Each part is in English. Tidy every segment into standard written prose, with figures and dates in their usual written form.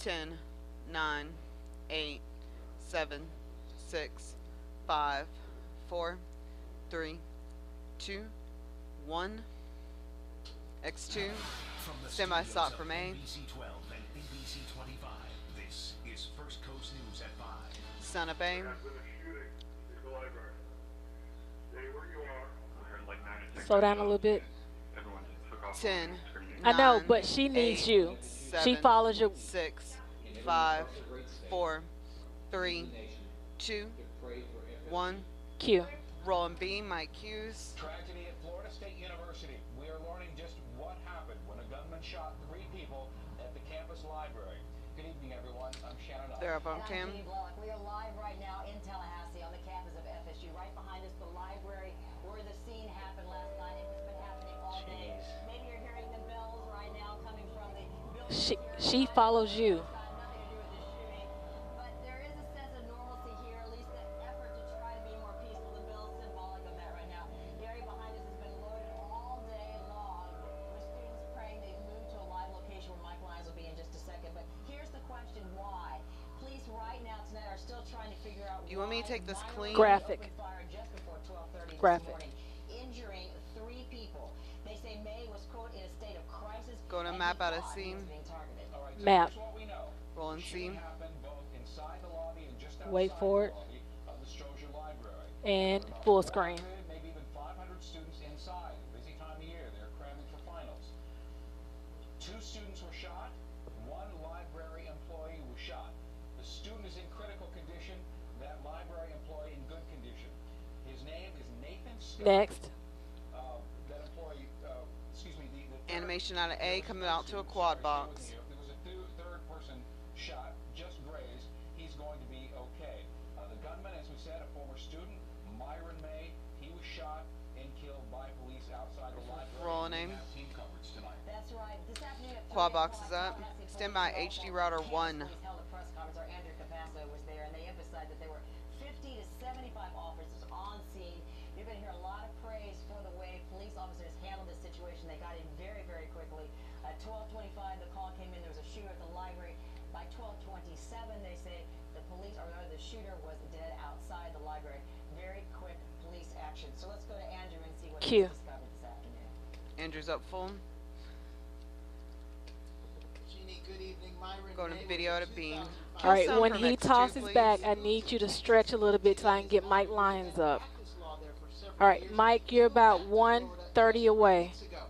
10, 9, 8, 7, 6, 5, 4, 3, 2, 1. X2. From the Stand by studios stop of for May. NBC 12 and ABC 25, this is First Coast News at 5. Son of Bane. There has been a shooting in the library. Stay where you are. I heard like 9 or 10 Slow down a gunshots. little bit. Everyone just took off 10, screaming. I know, 9, but she needs 8, you. 7, She follows you. 6, 5, 4, 3, 2, 1. Q. Rolling B, Mike Hughes. Tragedy at Florida State University. We are learning just what happened when a gunman shot 3 people at the campus library. Good evening, everyone. I'm Shannon. They're up on cam. We are live right now in Tallahassee on the campus of FSU. Right behind us, the library where the scene happened last night. It has been happening all day. Maybe you're hearing the bells right now coming from the building. She follows you. It's got nothing to do with this shooting. But there is a sense of normalcy here, at least the effort to try to be more peaceful. The bell's symbolic of that right now. The area behind us has been loaded all day long with students praying. They've moved to a live location where Mike Lyons will be in just a second. But here's the question, why? Police right now tonight are still trying to figure out You want me to take this clean? Graphic. just before 12:30 Graphic. this morning, injuring 3 people. They say May was, quote, in a state of crisis. Going to and map he out a thought he was scene. being targeted. All right, so Map. here's what we know. Rolling Shooting C. happened both inside the lobby and just outside Wait for it. the lobby of the Strozier Library. And About full screen. 400, maybe even 500 students inside. Busy time of year. They're cramming for finals. 2 students were shot. 1 library employee was shot. The student is in critical condition. That library employee in good condition. His name is Nathan Scott. Next. That employee, excuse me, the Animation out of A coming out to a quad box. There was a third person shot, just grazed. He's going to be okay. The gunman, as we said, a former student, Myron May, he was shot and killed by police outside the library. Rolling aim. We have team coverage tonight. That's right. This afternoon at Quad 3 box is o'clock, up. Tallahassee Stand police by, are HD also- router Kansas 1. police held a press conference. Our Andrew Capasso was there, and they emphasized that there were 50 to 75 officers on scene. You're going to hear a lot of praise for the way police officers handled this situation. They got in very, very quickly. At 12:25, the call came in. There was a shooter at the library. By 12:27, they say the police, or rather the shooter, was dead outside the library. Very quick police action. So let's go to Andrew and see what Q. he's discovered this afternoon. Andrew's up full. Jeannie, good evening. Myron Going to May video was at a beam. All right, Sound when from he X2, tosses please. back, I need you to stretch a little bit so I can get Mike Lyons up. practice law there for several All right, years. Mike, you're about 130 away. Weeks ago.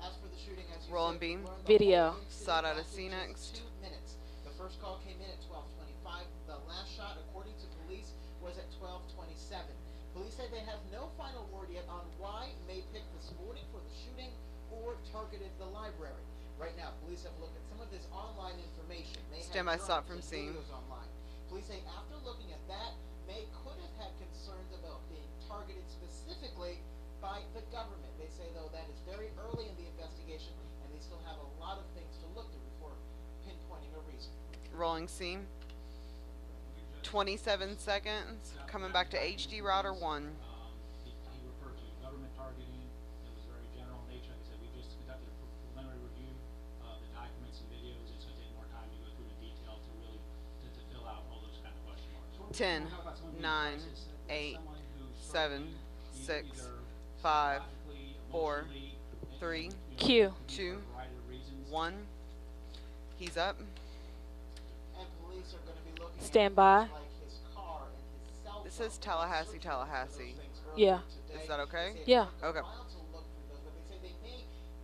As for the shooting, as you Rolling said, beam. we learned the Video. whole incident Sought out a lasted C just next. 2 minutes. The first call came in at 12:25. The last shot, according to police, was at 12:27. Police say they have no final word yet on why May picked this morning for the shooting or targeted the library. Right now, police have looked at some of his online information. May Stand have by stop drones from and scene. videos online. Police say after looking at that, May could have had concerns about being targeted specifically by the government. They say, though, that is very early in the investigation, and they still have a lot of things to look through before pinpointing a reason. Rolling C. 27 seconds. Coming back to HD router 1. He referred to government targeting. It was very general in nature. Like I said, we just conducted a preliminary review of the documents and videos. It's going to take more time to go through the detail to really to fill out all those kind of question marks. 10, 9, 8, 7, 6, 5, 4, 3, Q. 2, 1. He's up. And police are going to be looking Stand at by. things like his car and his cell This phone. is Tallahassee, Searching for Tallahassee. those things Yeah. earlier today. Is that okay? They say Yeah. it takes a Okay. while to look through those, but they say they may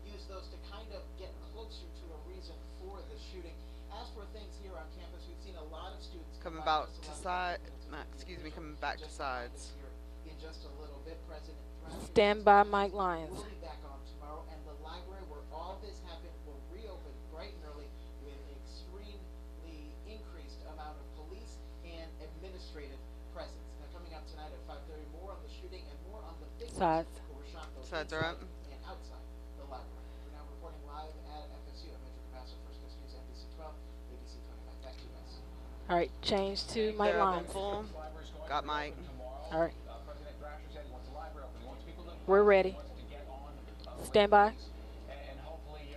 use those to kind of get closer to a reason for the shooting. As for things here on campus, we've seen a lot of students Coming come by about just to allow side. them Excuse me, official coming back to just behind us sides. here in just a little bit. President Thrasher Stand says by, business Mike Lyons. will be back on tomorrow, and the library where all this happened will reopen bright and early with extremely increased amount of police and administrative presence. Now, coming up tonight at 5:30, more on the shooting and more on the victims Sides. who were shot both Sides are inside up. and outside the library. We're now reporting live at FSU. I'm Andrew Capasso, First Coast News, NBC 12, ABC 25. Back to you guys. All right, change to Mike They're up on Lyons. full. Library's going Got to Mike. reopen tomorrow. All right. President Thrasher said he wants the library open. He wants people to We're ready. He wants to get on with Stand by. things and hopefully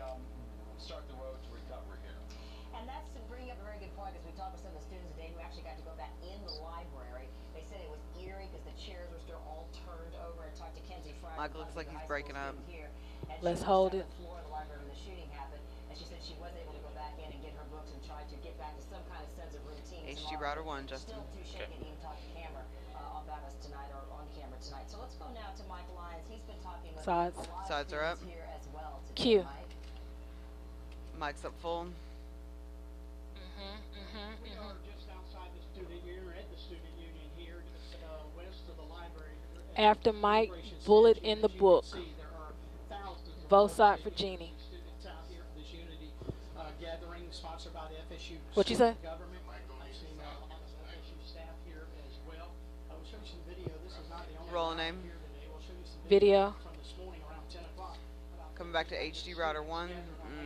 start the road to recovery here. And that's to bring up a very good actually got to go back in the library. They said it was eerie because the chairs were still all turned over. I talked to Kenzie Fry. Mike looks like he's breaking up. Here, and Let's she was hold on it. the floor of the library when the shooting happened, and she said she was able to go back in and get her books and try to get back to some kind of sense of routine. HG tomorrow. router 1, Justin. Still too shaken to even talk to camera about us tonight or on camera tonight. So let's go now to Mike Lyons. He's been talking with Sides. a lot of Sides are up. students here as well Q. today, Mike. Mike's up full. We are just outside the student union, at the student union here, just west of the library. After Mike, bullet in the book. There are thousands of Both sides for Jeannie. students out here for this unity gathering sponsored by the FSU What you say? government. I've seen a lot of FSU staff here as well. I will show you some video. This is not the only Roll one name. here today. We'll show you some Video. from this morning around 10 o'clock. Coming back to HD router 1.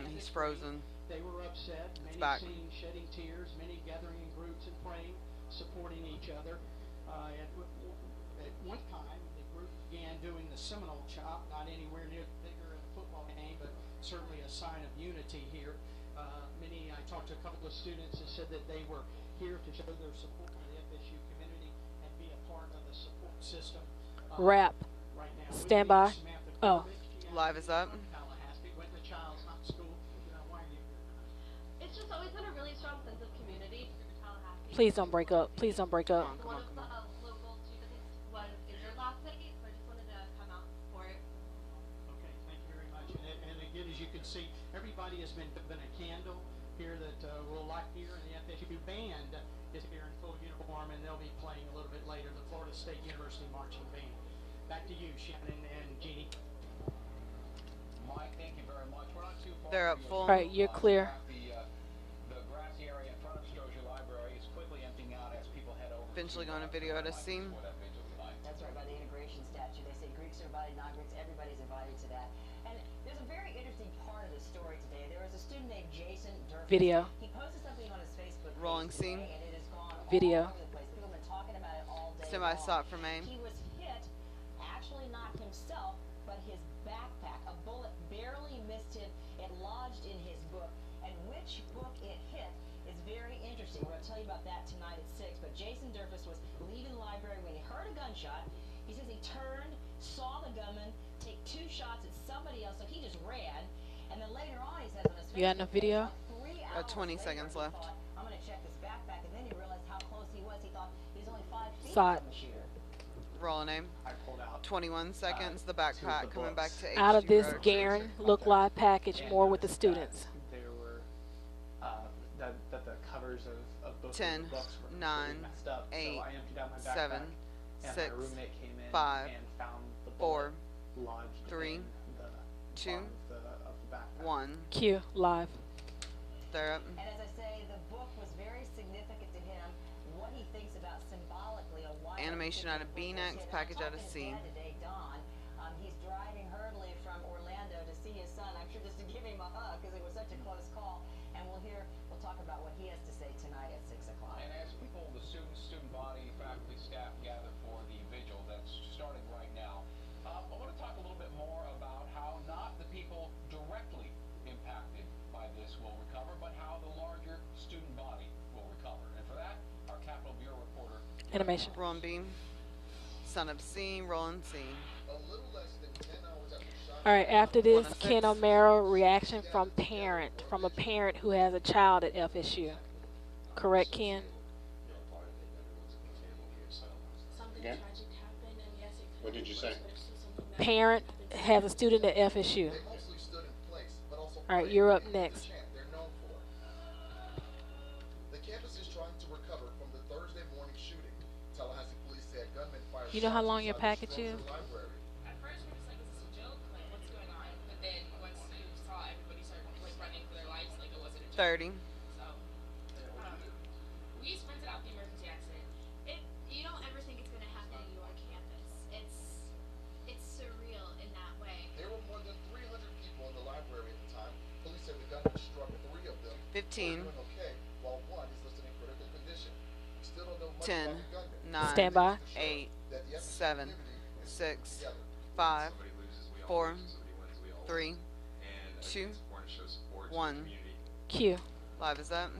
He's frozen. They were upset, many back. seen shedding tears, many gathering in groups and praying, supporting each other. At one time, the group began doing the Seminole chop, not anywhere near bigger than a football game, but certainly a sign of unity here. I talked to a couple of students that said that they were here to show their support for the FSU community and be a part of the support system. Rap. Right now, Stand by. Oh. Live is up. Tallahassee, went to Child's High School. Why are you here? It's just always been a really strong sense of community for Tallahassee. Please don't break up. Please don't break up. One of the local students was injured last night, so I just wanted to come out for it. Okay, thank you very much. And again, as you can see, everybody has been given a candle here that we'll light here, and the FSU band is here in full uniform, and they'll be playing a little bit later, the Florida State University Marching Band. Back to you, Shannon and Jeannie. Mike, thank you very much. We're not too far. They're up from you. full. All right, you're clear. The grassy area in front of Strozier Library is quickly emptying out as people head over. Eventually going to video at a scene. That's right, by the integration statute. They say Greeks are invited, non-Greeks, everybody's invited to that. And there's a very interesting part of the story today. There was a student named Jason Durfee. Video. He posted something on his Facebook page Rolling today, scene. and it has gone Video. all over the place. People have been talking about it all day Stand by long. stop for Maine. He was hit, actually not himself, but his backpack. A bullet barely missed him. It lodged in his book. And which book it hit is very interesting. We're going to tell you about that tonight at 6. But Jason Durfus was leaving the library when he heard a gunshot. He says he turned, saw the gunman take 2 shots at somebody else, so he just ran. And then later on, he says on his You got enough Facebook page, video? like 3 Got hours 20 later, seconds he left. thought, I'm going to check this backpack. And then he realized how close he was. He thought he was only 5 feet Side. from the shooter. Roll name. I pulled out 21 seconds. The backpack coming back to Out of HD this router 2. Garen Look Live package, more with the students. There were that the covers of both 10, of the books were 9, completely messed up. 8, so I emptied out my backpack, 7, and 6, my roommate came in 5, and found the 4, bullet lodged 3, in the 2, bottom of the backpack. 1. Q live. They're up. And as I say, the book was very significant to him. What he thinks about symbolically a why Animation out of B-Nex, package out of C. Today, Don, he's driving hurriedly from Orlando to see his son. I'm sure just to give him a hug because it was such a close call. And we'll talk about what he has to say tonight at 6 o'clock. And as people, the student body, faculty, staff gather for the vigil that's starting right now, I want to talk a little bit more about how not the people directly impacted by this will recover, but how the larger student body will recover. And for that, our Capitol Bureau reporter. Animation. Rolling beam. Sun up C. Rolling C. All right, after this, 106. Ken O'Mara reaction from a parent who has a child at FSU. Correct, Ken? Something tragic happened, and yes, it could What did you say? Parent has a student at FSU. All right, you're up next. They're known for. The campus is trying to recover from the Thursday morning shooting. Tallahassee police said gunmen fired. You know how shots long your inside the package is? Strozier Library. At first, we were just like, is this a joke? Like, what's going on? But then once you saw everybody start like running for their lives, like it wasn't a joke. 30. So, we sprinted out the emergency exit. You don't ever think it's going to happen at your campus. It's surreal in that way. There were more than 300 people in the library at the time. Police said the gunman struck 3 of them. 15. Who are doing okay, while 1 is listed in critical condition. We still don't know much 10, about the gunman. 9, Stand by. 8, That the FSU 7, community is 6, together. 5, 4, 3, 2, 1. Q. Live is up.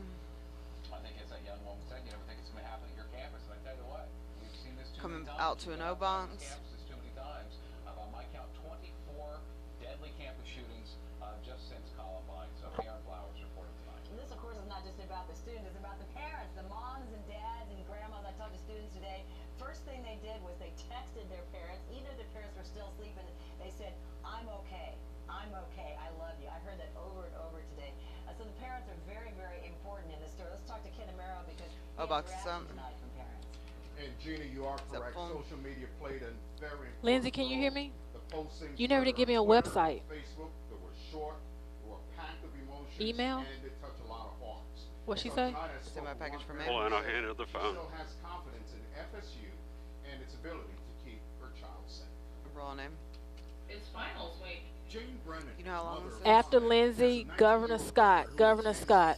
I think as that young woman said, you never think it's going to happen at your campus. And I tell you what, we've seen this too Coming many times. out to an O box. Campuses too many times. By my count, 24 deadly campus shootings just since Columbine. So Aaron Flowers reported tonight. And this, of course, is not just about the students, it's about the parents, the moms and dads and grandmas. I talked to students today. First thing they did was they texted their parents, even if their parents were still sleeping. They said, I'm okay. I'm okay. I love you. I heard that over and over today. So the parents are very, very important in this story. Let's talk to Ken Amaro because he has reaction tonight from parents. And Gina, you are correct. Social media played a very important Lindsay, can you hear me? The postings You never did give me a Twitter, website. Facebook, they were short, they were packed of emotions, Email? and they touch a lot of hearts. What'd she So say? tonight I Send spoke my with package one for me. parent Hold on, I'll who hand her the phone. still has confidence in FSU and its ability to keep her child safe. Roll name. It's finals week. Jane Brennan, You know how long this is? After Lindsay, Governor Scott. Governor Scott.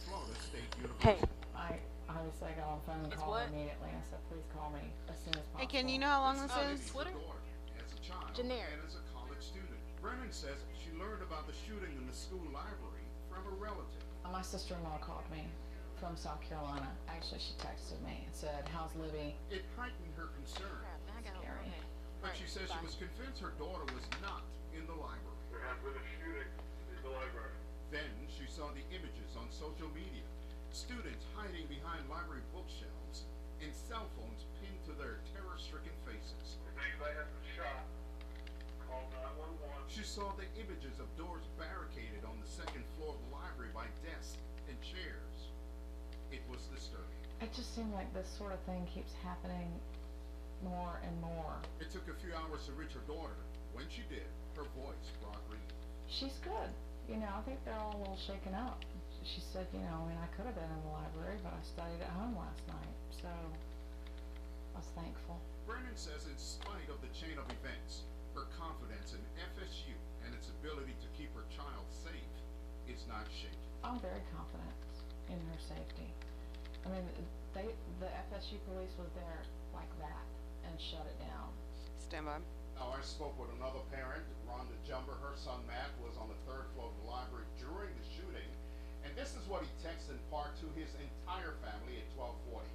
Hey. I obviously got on the phone and It's called what? immediately and I said, please call me as soon as possible. Hey, Ken, you know how long this is? Twitter? As a child Generic. and as a college student, Brennan says she learned about the shooting in the school library from a relative. My sister-in-law called me from South Carolina. Actually, she texted me and said, how's Libby? It heightened her concern, Scary. but she says she was convinced her daughter was not in the library. There has been a shooting in the library. Then she saw the images on social media. Students hiding behind library bookshelves and cell phones pinned to their terror-stricken faces. If anybody has been shot, call 911. She saw the images of doors barricaded on the second floor of the library by desks and chairs. It was disturbing. It just seemed like this sort of thing keeps happening more and more. It took a few hours to reach her daughter. When she did, her voice brought relief. She's good. You know, I think they're all a little shaken up. She said, you know, I mean, I could have been in the library, but I studied at home last night, so I was thankful. Brennan says in spite of the chain of events, her confidence in FSU and its ability to keep her child safe is not shaken. I'm very confident in her safety. I mean, the FSU police was there like that and shut it down. Stand by. Now, I spoke with another parent, Rhonda Jumber. Her son Matt was on the third floor of the library during the shooting, and this is what he texted in part to his entire family at 12:40.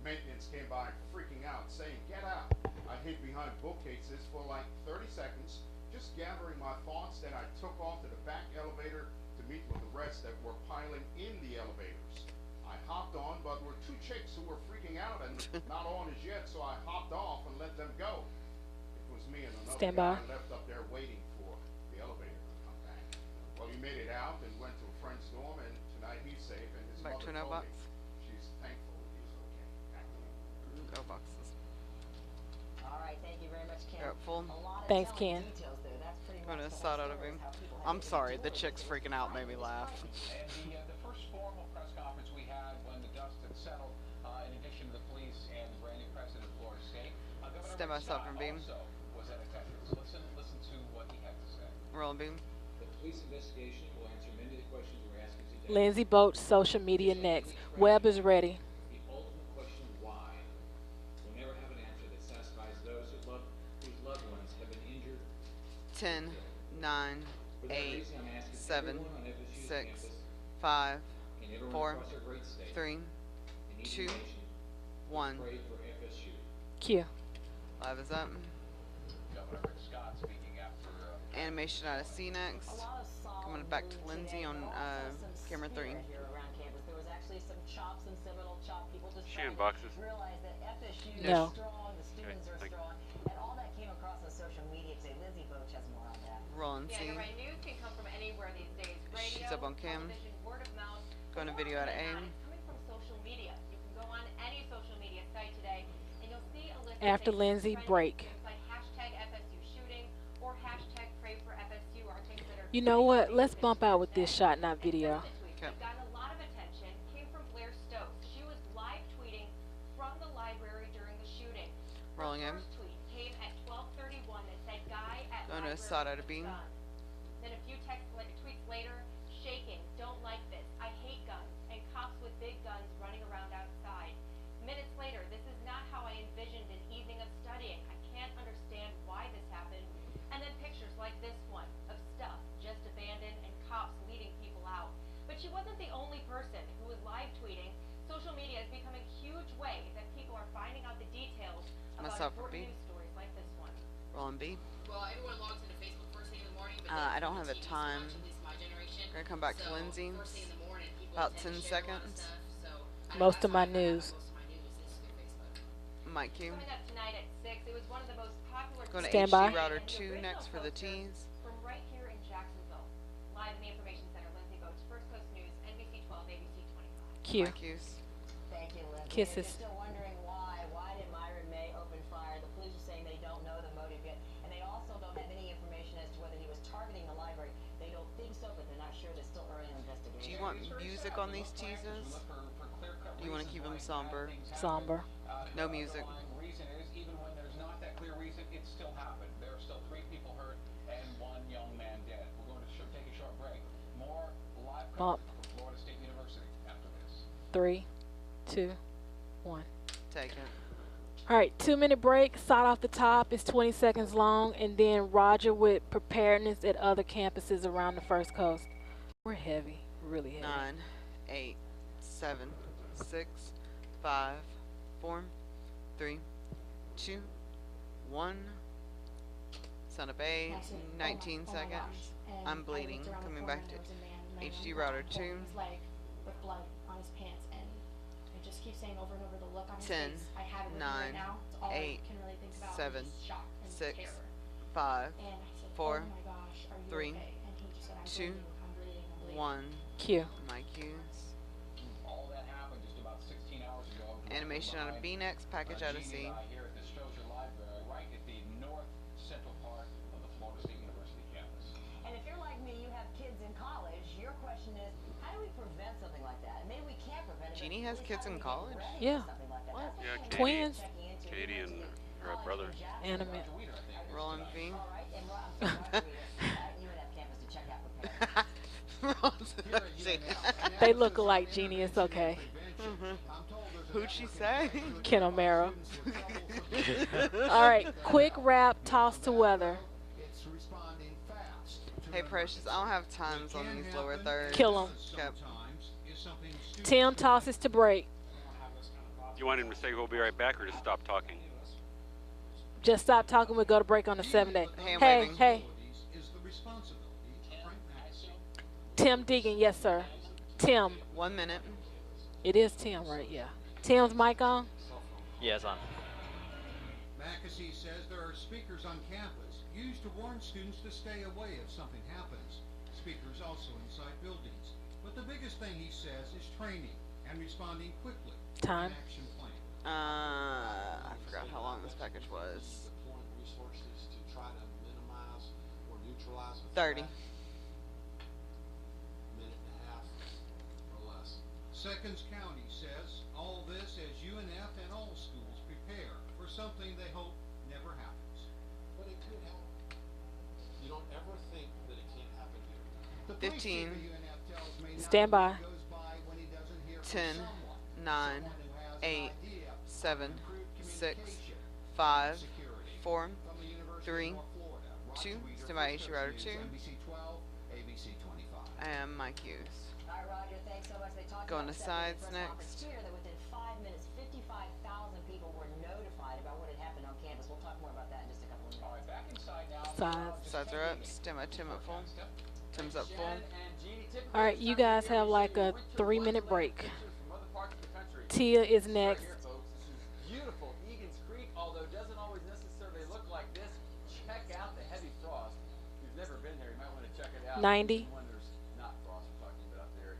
Maintenance came by freaking out, saying, "Get out." I hid behind bookcases for like 30 seconds, just gathering my thoughts. Then I took off to the back elevator to meet with the rest that were piling in the elevators. I hopped on, but there were two chicks who were freaking out and not on as yet, so I hopped off and let them go. It was me and another Stand guy by. left up there waiting for the elevator to come back. Well, he made it out and went to a friend's dorm, and tonight he's safe, and his Back mother to an O told box. me she's thankful he's okay. Back to you. O boxes. All right, thank you very much, Ken. You're up full. A lot of Thanks, telling Ken. details there. That's pretty I'm much gonna the side whole out of story him. is how people have I'm to sorry, the endure chick's this freaking out made me crisis. laugh. And the first formal press conference we had when the dust had settled, in addition to the police and the brand new president of Florida State, Governor Stand by, stop Scott from beam. also was at attendance. Listen to what he had to say. Rolling beam. The police investigation will answer many of the questions we're asking today. Lindsay Boat, social media next. Web is ready. The ultimate question, why, will never have an answer that satisfies those whose loved ones have been injured. 10, 9, For that 8, reason, I'm asking 7, everyone on FSU's 6, campus 5, and everyone 4, across our great state 3, and each 2, nation 1. pray for FSU. Q. Live is up. Governor Rick Scott speaking after Animation out of C next. A lot of solemn Coming back to mood Lindsay today, on but also some camera 3. spirit here around campus. There was actually some chops and Seminole chop. People just She trying in to boxes? realize that FSU No. is strong, the students are thank you. strong, and all that came across on social media today. Lindsay Boach has more on that. Rolling Yeah, C. you're right. News can come from anywhere these days. Radio, She's up on cam. television, word of mouth. Going to But video more out of often than AIM. not, It's coming from social media. You can go on any social media site today, and you'll see a list After of things Lindsay, trending, break. things like hashtag FSU shooting or hashtag pray for FSU are things that are You know what? trending Let's this bump out with this Thursday. shot, not And video. some of the tweets that have gotten a lot of attention came from Blair Stokes. She was live tweeting from the library during the shooting. Her Rolling in. first tweet came at 12:31 that said, "Guy at Going to library side out of with beam. gun." Then a few tweets later, shaking, don't like this, I hate guns, and cops with big guns running around outside. Minutes later, this is not how I envisioned an evening of studying. I can't understand why this happened. And then pictures like this one of stuff just abandoned and cops leading people out. But she wasn't the only person who was live tweeting. Social media is becoming huge huge way that people are finding out the details What's about up for important B? news stories like this one. Rolling B. Well, everyone logs into Facebook first thing in the morning, but I then don't have the a TV time. so much, at least my generation. Gonna come back to So Lindsay. first thing in the morning, people About tend 10 to share a lot of seconds. stuff. So Most that's of my how I find out news. most of my news is through Facebook. Mike Q. Coming up tonight at 6, it was one of the most popular Going to Stand HD by. router and the 2 original next for the poster teens. from right here in Jacksonville. Live in the Information Center, Lindsay Boats, First Coast News, NBC 12, ABC 25. Q. Mike Q's. Thank you, Lindsay. Kisses. If you're still wondering why did Myron May open fire? The police are saying they don't know the motive yet, and they also don't have any information as to whether he was targeting the library. They don't think so, but they're not sure. They're still early in the investigation. Do you want music on these teasers? Do you want to keep them somber? Somber. No music. The reason is, even when there's not that clear reason, it still happened. There are still 3 people hurt and 1 young man dead. We're going to take a short break. More live Bump. coverage from Florida State University after this. 3, 2, 1. Take it. All right, 2-minute break. Start off the top. It's 20 seconds long, and then Roger with preparedness at other campuses around the First Coast. We're heavy, really heavy. 9, 8, 7, 6, 5, 4, 3, 2, 1. Son of A. 19 seconds. I'm bleeding. Coming back to HD router 2. Leg with blood on his pants, and I just keep saying over and over the look on his 10, face. I have it with me 9, right now. It's all 8, I can really think about. 7, Just shock and 6, terror. 5, And I said, 4, oh my gosh, are you 3, okay? And he just said, I'm 2, bleeding, I'm bleeding, I'm bleeding. 1. Q. My Q's. All that happened just about 16 hours ago. Animation out of B next, package out of C. Here at the Strozer Library, right at the north central part of the Florida State University campus. And if you're like me, you have kids in college, your question is, how do we prevent something like that? Maybe we can't prevent it. Jeannie has kids in college? Yeah. What? Yeah, Katie, Twins. Katie and her brother. Anime. Rolling V. All right, and I'm sorry, Roger Weeder, you would have campus to check out prepared. They look alike, Jeannie. It's okay. Who'd she say? Ken O'Mara. All right, quick wrap, toss to weather. It's responding fast. Hey, Precious, I don't have times on these lower thirds. Kill 'em. Yep. Tim tosses to break. You want him to say we'll be right back or just stop talking? Just stop talking. We'll go to break on the 7-day. Hand Hey, waving. hey. Is the responsibility of Frank Maxey. Tim Deegan, yes, sir. Tim. 1 minute. It is Tim, right? Yeah. Tim's mic on? Yeah, it's on. Mackesy says there are speakers on campus used to warn students to stay away if something happens. Speakers also inside buildings. But the biggest thing he says is training and responding quickly. Time. An action plan. I forgot how long this package was. Deploying resources to try to minimize or neutralize the 30. threat. Minute and a half or less. Seconds County says all this as UNF and all schools prepare for something they hope never happens. But it could happen. You don't ever think that it can't happen here. The police 15. chief of UNF tells me not Stand a by. week goes by when he doesn't hear from 10, someone, 9, someone who has an 8, idea of 7, improved 6, communication, 5, security. 4, From the University 3, of North Florida, Roger 2. Weeder, Stand by First HD Coast router News, 2. NBC 12, ABC 25. And my Q's. All right, Roger, thanks so much. They talked Going about to Saturday sides press conference next. here that within 5 minutes, 55,000 people were notified about what had happened on campus. We'll talk more about that in just a couple of minutes. All right, back inside now. Sides. Sides are up. Stand by Tim at full. Tim's up full. All right, you guys have like a 3-minute break. Tia is next. Beautiful Egan's Creek, although doesn't always necessarily look like this. Check out the heavy frost. If you've never been there, you might want to check it out. 90. When there's not frost, we're talking about up there in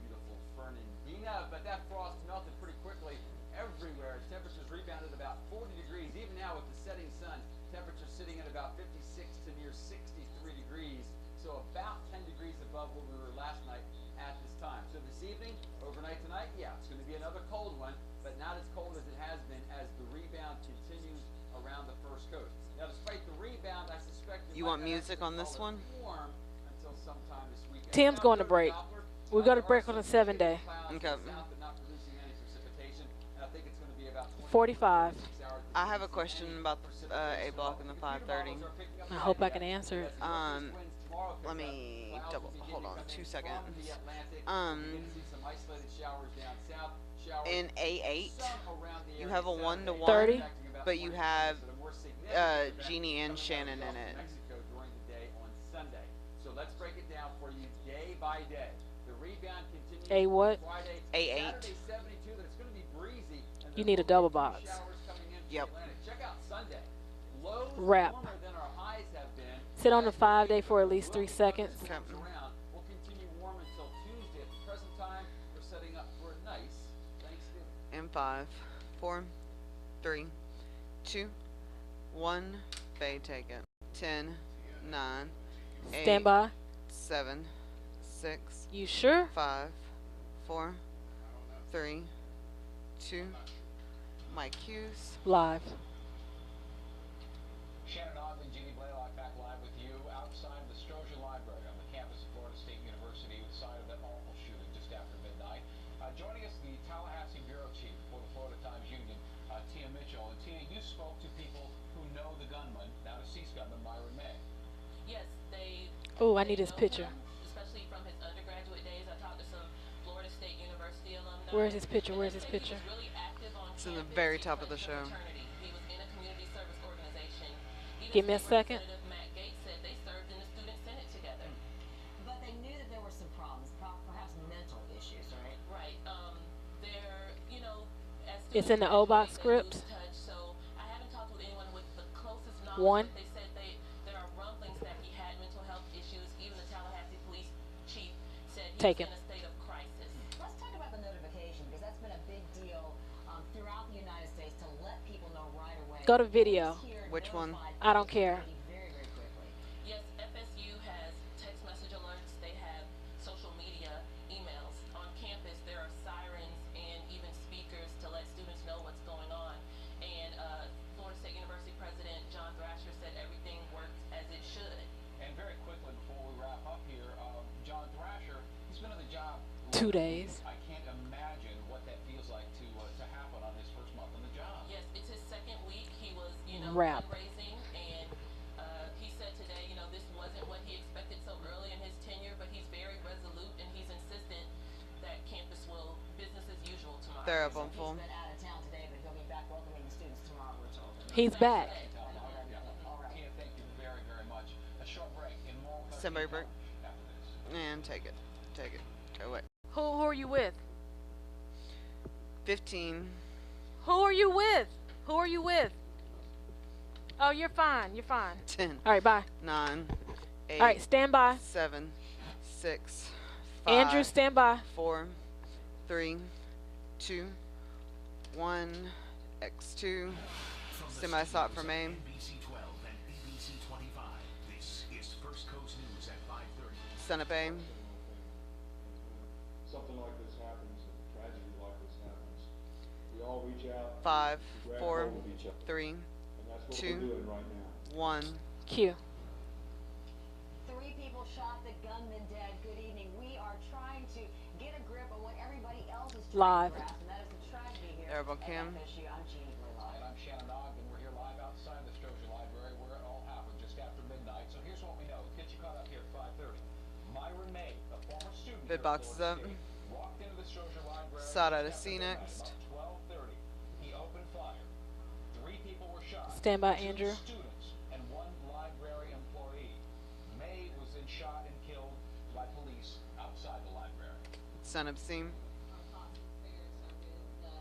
beautiful Fernandina, but that frost melted pretty quickly everywhere. Temperatures rebounded about 40 degrees. Even now with the setting sun, temperatures sitting at about 56 to near 63 degrees. So about 10 degrees above where we were last night at this time. So this evening, overnight tonight, yeah, it's going to be another cold one, but not as cold as it has been as the rebound continues around the First Coast. Now, despite the rebound, I suspect You want music on this one? warm until sometime this weekend. Tim's Now, going to break. We're going to break on the 7-day. Okay. south, but not producing any precipitation, and I think it's going to be about 45. I have a question about the A block and the 5:30. I hope I can answer it. tomorrow Let picks up. me Clouds double. will begin Hold to on come 2 in seconds. from the Atlantic. We'll begin to see some isolated showers down south. Showers In A8, some around the you area have a Saturday, 1-to-1, 30. affecting about but you 20 have that are more significant events Jeannie and coming out of Shannon the in Gulf of it. Mexico during the day on Sunday. So let's break it down for you day by day. The rebound continues A what? on Friday. A8. Saturday 72 that it's going to be breezy. And You there need a will double be box. showers coming in from Yep. the Atlantic. Check out Sunday. Lows Wrap. warmer than our highs have been. Sit on the Highs will 5-day be for at the least 3 low seconds. storms around. We'll continue warm until Tuesday. At the present time, we're setting up for a nice Thanksgiving. In 5, 4, 3, 2, 1. Fade, take it. 10, 9, 8, Stand by. 7, 6, You sure? 5, 4, 3, 2. My cues. Live. Shannon Ogden, Jeannie Blaylock back live with you outside the Strozier Library on the campus of Florida State University, the site of that awful shooting just after midnight. Joining us, the Tallahassee Bureau Chief for the Florida Times Union, Tia Mitchell. And Tia, you spoke to people who know the gunman, now deceased gunman, Myron May. Yes, they. Oh, I need his know picture. him, especially from his undergraduate days. I talked to some Florida State University alumni. Where's his picture? and Where's they his say he picture? was really active on It's in the campus. very He top of the pledged show. for fraternity. He was in a community service organization. Even Give me a State second. Representative Matt Gates said they served in the student senate together. But they knew that there were some problems, perhaps mental issues, right? Right. They're, you know, as It's in the students O-Box graduate, they scripts. lose touch. So I haven't talked with anyone with the closest knowledge. One. But they said there are rumblings that he had mental health issues. Even the Tallahassee police chief said he Take was him. in a state of crisis. Let's talk about the notification, because that's been a big deal throughout the United States to let people know right away. Go to video. Police here Which one? notified I don't people care. very, very quickly. Yes, FSU has text message alerts. They have social media emails. On campus, there are sirens and even speakers to let students know what's going on. And Florida State University President John Thrasher said everything works as it should. And very quickly before we wrap up here, John Thrasher, he's been on the job 2 days. I can't imagine what that feels like to happen on his first month on the job. Yes, it's his second week. He was, you know, Wrap. fundraising, and he said today, you know, this wasn't what he expected so early in his tenure, but he's very resolute and he's insistent that campus will business as usual tomorrow. They're up So on he's full. been out of town today, but he'll be back welcoming the students tomorrow, we're told. He's back. All right. Tia, thank you very, very much. A short break. In more Somebody break. after this. And take it. Take it. Go away. Who are you with? 15. Who are you with? Who are you with? Oh, you're fine. You're fine. 10. All right, bye. 9. 8. All right, stand by. 7. 6. 5. Andrew, stand by. 4. 3. 2. 1. X2. Semi-stop for Maine. NBC 12 and ABC 25. This is First Coast News at 5:30. Son of A. Something like this happens, a tragedy like this happens, we all reach out. 5. to grab 4. hold of each other. 3. And that's what 2. we're doing right now. 1. Q. 3 people shot, the gunman dead. Good evening. We are trying to get a grip on what everybody else is trying Live. to grasp, and that is the tragedy here There, at Kim. FSU. I'm Jeannie Blaylock. And I'm Shannon Ogden. We're here live outside the Strozier Library where it all happened just after midnight. So here's what we know. Get you caught up here at 5:30. Myron May, a former student Bid here at boxes Florida up. State, walked into the Strozier Library Sought out just a after C midnight, next. about 12:30. He opened fire. 3 people were shot. Stand by, 2 Andrew. students and 1 library employee. May was then shot and killed by police outside the library. Son of C. Our thoughts and prayers are with the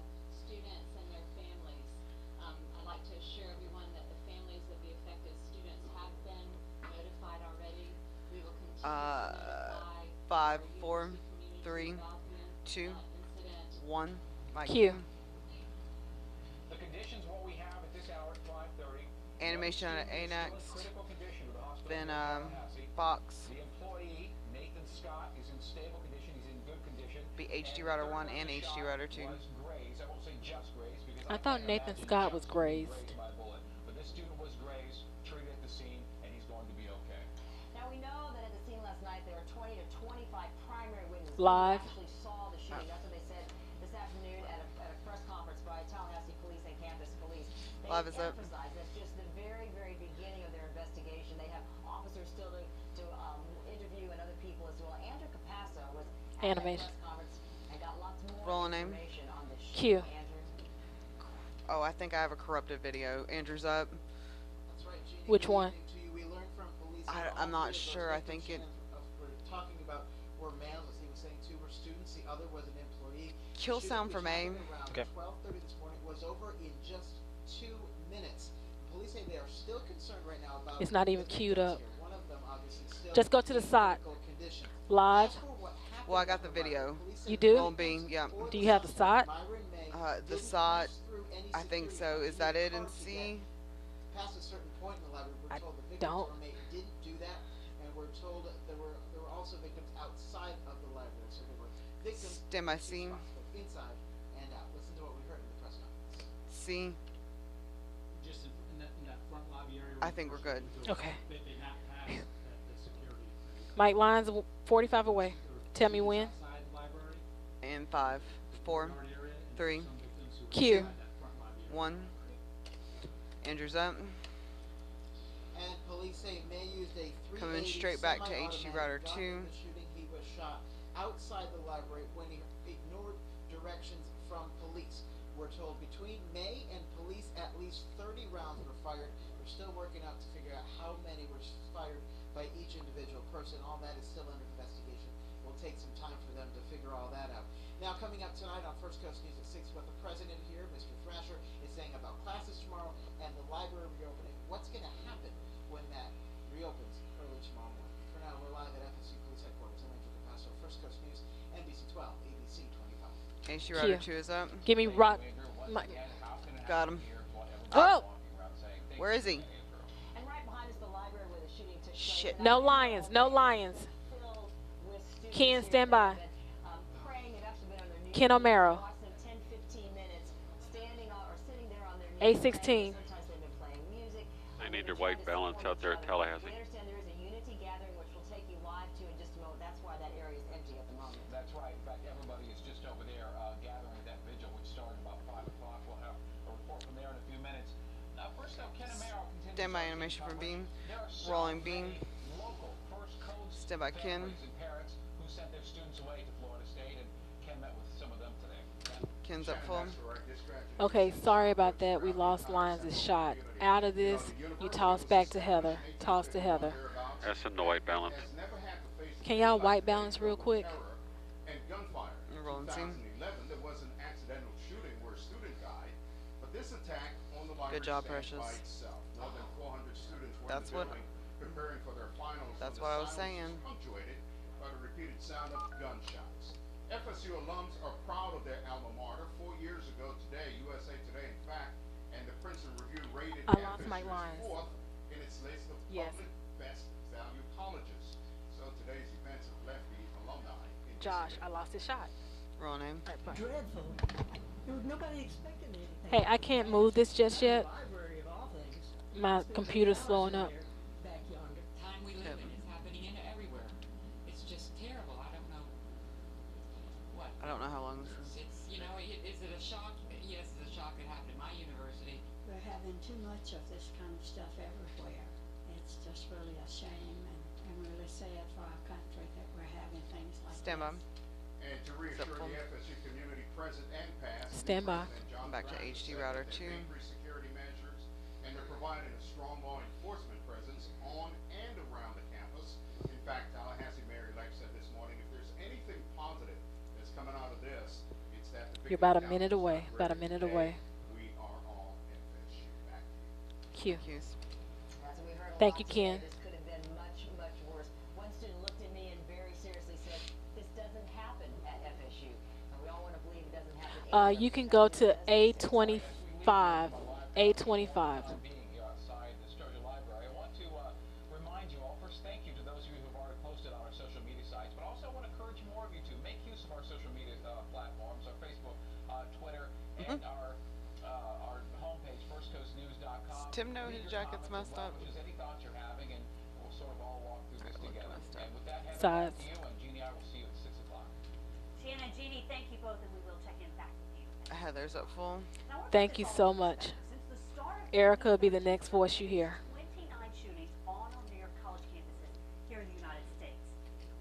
students and their families. I'd like to assure everyone that the families of the affected students have been notified already. We will continue to notify 5. our 4. University 3. Community Development, 2. incident. 1. My Q. The conditions, what we have at this hour at 5:30. Animation on A next. Critical condition with the hospital Then in Tallahassee. Fox. The employee, Nathan Scott, is in stable condition. He's in good condition. Be HD And Router the 1 third and person HD shot Router 2. was grazed. I won't say just grazed because I thought can't Nathan imagine Scott just was being grazed. by a bullet. But this student was grazed, treated at the scene, and he's going to be okay. Now, we know that at the scene last night there were 20 to 25 primary witnesses Live. who actually saw the shooting. That's what they said this afternoon at a press conference by Tallahassee Police and Campus Police. They 5 is up. emphasize that's just the very, very beginning of their investigation. They have officers still to interview and other people as well. Andrew Capasso was at that Animation. press conference and got lots more Rolling name. information on this Q. shooting. Andrew. Oh, I think I have a corrupted video. Andrew's up. That's right, Jeannie. Which Good one? evening to you. We learned from police. I'm not sure. I think it. We're talking about were males, as he was saying. 2 were students. The other was an employee. Kill Shooting sound which from aim. happened around Okay. 12:30 this morning was over in just 2 minutes. Police say they are still concerned right now about. It's not even the queued victims up. here. One of them obviously still Just go to the in side. critical condition. Live. As for what happened Well, I got at the robbery, video. police say You the do? Rolling victims beam. Yeah. or Do the you have the suspect, side? Myron May, The didn't side. pass through any I think security so. Is in that the it car in to get C? past a certain point in the library. We're I told the victims don't. or May didn't do that, and we're told that there were also victims outside of the library. So there were victims Stand by C. inside and out. Listen to what we heard in the press conference. C. Just in that front lobby area. I think we're good. Okay. They not pass the security. Mike Lyons, 45 away. Tell me when. Outside the library. And 5, 4, Yard area, and 3, some victims who were Q. inside that front lobby area. 1. Andrew's up. And police say May used a 380 Coming straight back to HG semi-automatic router gun 2. in the shooting. He was shot outside the library when he ignored directions from police. We're told between May and police, at least 30 rounds were fired. We're still working out to figure out how many were fired by each individual person. All that is still under investigation. Will take some time for them to figure all that out. Now, coming up tonight on First Coast News at 6, what the president here, Mr. Thrasher, is saying about classes tomorrow and the library reopening. What's going to happen when that reopens early tomorrow morning? For now, we're live at FSU Police Headquarters. I'm Andrew Capasso, First Coast News, NBC 12, ABC 25. HG router 2 is up. Give me rock. Got him. Oh! Where is he? And right behind us, the library where the shooting took place. Shit. No lions. No lions. Filled with students Ken, here stand that by. have been, praying. They've actually been on their knees. Ken O'Mara. Watch them 10, 15 minutes, standing or sitting there on their knees. A16. praying. Sometimes they've been playing music. They need They've their been white trying to balance support out there each at other. Tallahassee. We understand there is a unity gathering, which we'll take you live to in just a moment. That's why that area is empty at the moment. That's right. In fact, everybody is just over there gathering at that vigil, which started about 5 o'clock. We'll have a report from there in a few minutes. Now, first though, Ken Amaro continues. Stand by animation for beam. Rolling beam. Local First Coast Stand by Ken. families and parents who sent their students away to Florida State, and Ken met with some of them today. Ken's up full. Okay, sorry about that. We lost Lyons' shot. Out of this, you toss back to Heather. Toss to Heather. That's in the white balance. Can y'all white balance real quick? And gunfire. In Rolling team. 2011, there was an accidental shooting where a student died, but this attack on the library Good job, stands by Precious. itself. More than 400 students were That's in the what- building preparing for their finals. That's when what I the was silence saying. punctuated by the repeated sound of gunshots. FSU alums are proud of their alma mater. 4 years ago today, USA Today, in fact, and the Princeton Review rated I lost my FSU lines. 4th in its list of Yes. public best value colleges. So today's events have left the alumni in Josh, despair. I lost his shot. Roll name. Right, bye. Dreadful. Nobody expected anything. Hey, I can't move this just yet. Library of all things. My computer's slowing up. Back yonder. Time we live in, it's happening everywhere. It's just terrible. I don't know what. I don't know how long this is. It's, you know, is it a shock? Yes, it's a shock. It happened at my university. We're having too much of this kind of stuff everywhere. It's just really a shame and really sad for our country that we're having things like Stand by. this. And to reassure the FSU community present and past, Stand by. President John Back to Bradford HD said router that 2. they've increased security measures and they're providing a strong law enforcement presence on and around the campus. In fact, Tallahassee Mayor-elect said this morning, if there's anything positive that's coming out of this, it's that the You're about a victim minute count is away. not About a greater minute today. away. We are all FSU. Back to you. Q. Q's. As we heard a Thank lot you, today, Ken. this could have been much, much worse. One student looked at me and very seriously said, "This doesn't happen at FSU." And we all want to believe it doesn't happen. You can go to A25. A25. Being here outside the Sturgeon Library, I want to remind you all. First, thank you to those of you who've already posted on our social media sites, but also I want to encourage more of you to make use of our social media platforms, our Facebook, Twitter, and our homepage, firstcoastnews.com. Tim know Leave his your jacket's comments messed and up. just any thoughts you're having, and we'll sort of all walk through this together. And with that, Heather, Sides. back to you, and Jeannie, I will see you at 6 o'clock. Shannon and Jeannie, thank you both, and we will check in back with you. Heather's up full. Now, we're Thank putting you this all so in much. perspective. Since the start of Erica will be the next voice you hear. 29 shootings on or near college campuses here in the United States.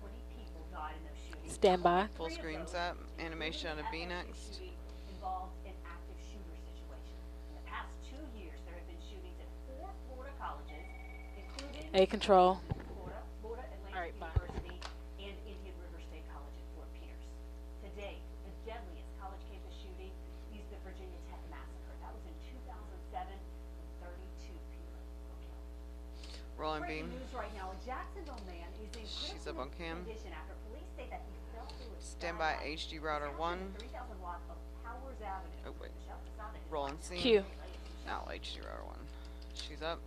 20 people died in those shootings. Stand by. Full screen set. Animation out of B next. Involved in active shooter situations. In the past 2 years, there have been shootings at 4 Florida colleges, including A control. Florida, Florida Atlantic All right, bye. University, and Indian River State College in Fort Pierce. To date, the deadliest college campus shooting is the Virginia Tech massacre. That was in 2007, and 32 people were killed. Rolling Breaking beam. news right now: a Jacksonville man is in She's critical up on cam. condition after police say that he fell through a Stand by skylight. HD router 1. 3000 block of Powers Avenue. Oh wait. Michelle Casada is Rolling live. scene. Q. Now HD router 1. She's up.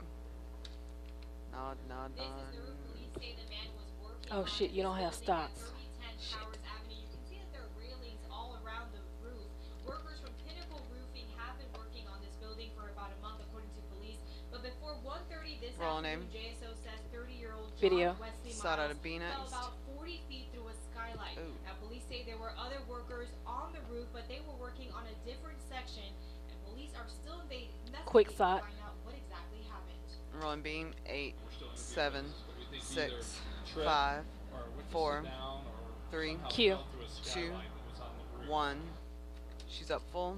Nod, nod, This is nod. the roof. Police say the man was working Oh on shit, you this don't have building at stops. 3010 Powers Avenue. You can see that there are railings all around the roof. Workers from Pinnacle Roofing have been working on this building for about a month, according to police. But before 1:30 this Roll afternoon, name. JSO says 30-year-old John Video. Wesley Side out Miles of B fell next. about 40 feet through a skylight. Ooh. Now, police say there were other workers on the roof, but they were working on a different section, and police are still investigating Quick to thought. find out what exactly happened. Rolling beam. 8, We're still 7, but we think 6, either tripped 5, or went to 4, sit down or 3, somehow Q. fell through a 2, skylight that was on the roof. 1. She's up full.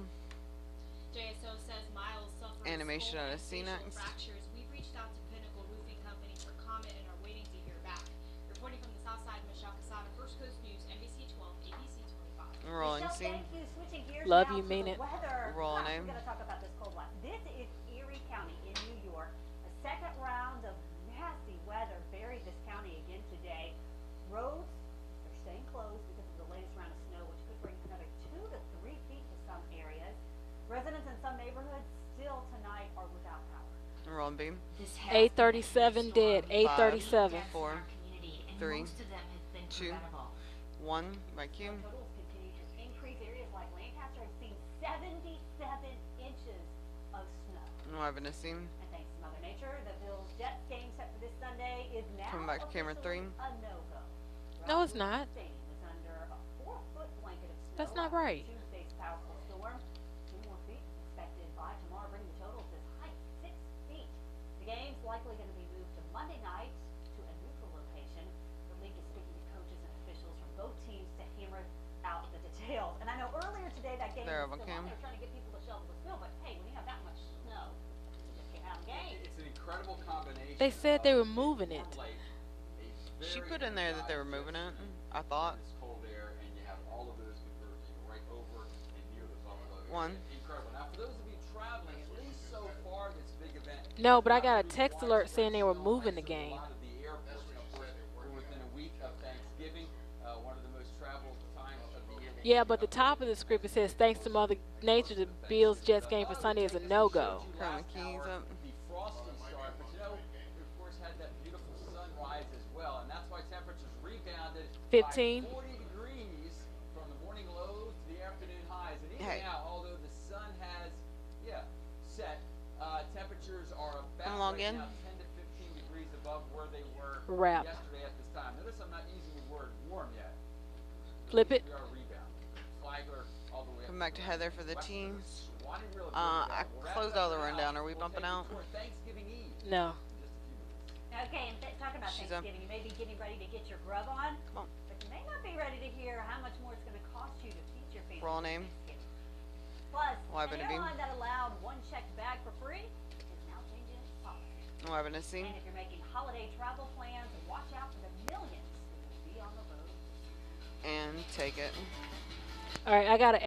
JSO says Miles suffered Animation skull out of and C facial next. fractures. We've reached out to Pinnacle Roofing Company for comment and are waiting to hear back. Reporting from the South Side, Michelle Casada, First Coast News, NBC 12, ABC 25. Rolling Michelle, scene. thank you. Switching gears Love now you, to mean the it. weather. Roll Gosh, name. we gotta talk about this cold blast. This is Erie County in New York. A second round of nasty weather buried this county again today. Roads are staying closed because of the latest round of snow, which could bring another 2 to 3 feet to some areas. Residents in some neighborhoods still tonight are without power. Rolling beam. 837 dead. 837. 4, 3, 2, 1. By Q. Totals continue to increase. Areas like Lancaster have seen 77 inches of snow. No having a scene. And thanks to Mother Nature, the Bills Jets game set for this Sunday is now Coming back to camera officially 3. a no-go. No, it's not. Stadium is under a 4-foot blanket of snow. That's not after right. Tuesday's powerful storm. 2 more feet expected by tomorrow, bringing the totals as high as 6 feet. The game's likely going to be moved to Monday night to a neutral location. The league is speaking to coaches and officials from both teams to hammer out the details. And I know earlier today that game There, was still Cam. on there trying to get people to shovel the snow, but hey, when you have that much snow, you just can't have a game. It's an incredible combination. They said they were moving it. She put in there that they were moving it. I thought. It's cold air, and you have all of those converging right over and near the Buffalo area. 1. Incredible. Now, for those of you traveling, at least so far, this big event. No, but I got a text alert saying they were moving the game. A lot of the airports, of course, were within a week of Thanksgiving, one of the most traveled times of the year. Yeah, but the top of the script it says thanks to Mother Nature, the Bills Jets game for Sunday is a no-go. Turn the keys up. The frosty start, but you know, we of course had that beautiful sunrise as well, and that's why temperatures rebounded 15. by 40 degrees from the morning lows to the afternoon highs. And even Hey. now, although the sun has, set, temperatures are about Log right in. now 10 to 15 degrees above where they were Wrap. yesterday at this time. Notice I'm not using the word warm yet. Flip it. We are rebounding. Flagler all the way up Come back to Heather for the west coast. teams. Swanee River I We'll wrap closed it all up the now. rundown. Are we We'll bumping take you out? toward Thanksgiving Eve No. in just a few minutes. Okay, and talking about She's up. Thanksgiving, you may be getting ready to get your grub on, Come on. but you may not be ready to hear how much more it's going to cost you to feed your family. Roll for name. Thanksgiving. Plus, Live an in a beam. airline that allowed one checked bag for free is now changing its policy. No having a scene. And if you're making holiday travel plans, watch out for the millions who will be on the road. And take it. All right, I got to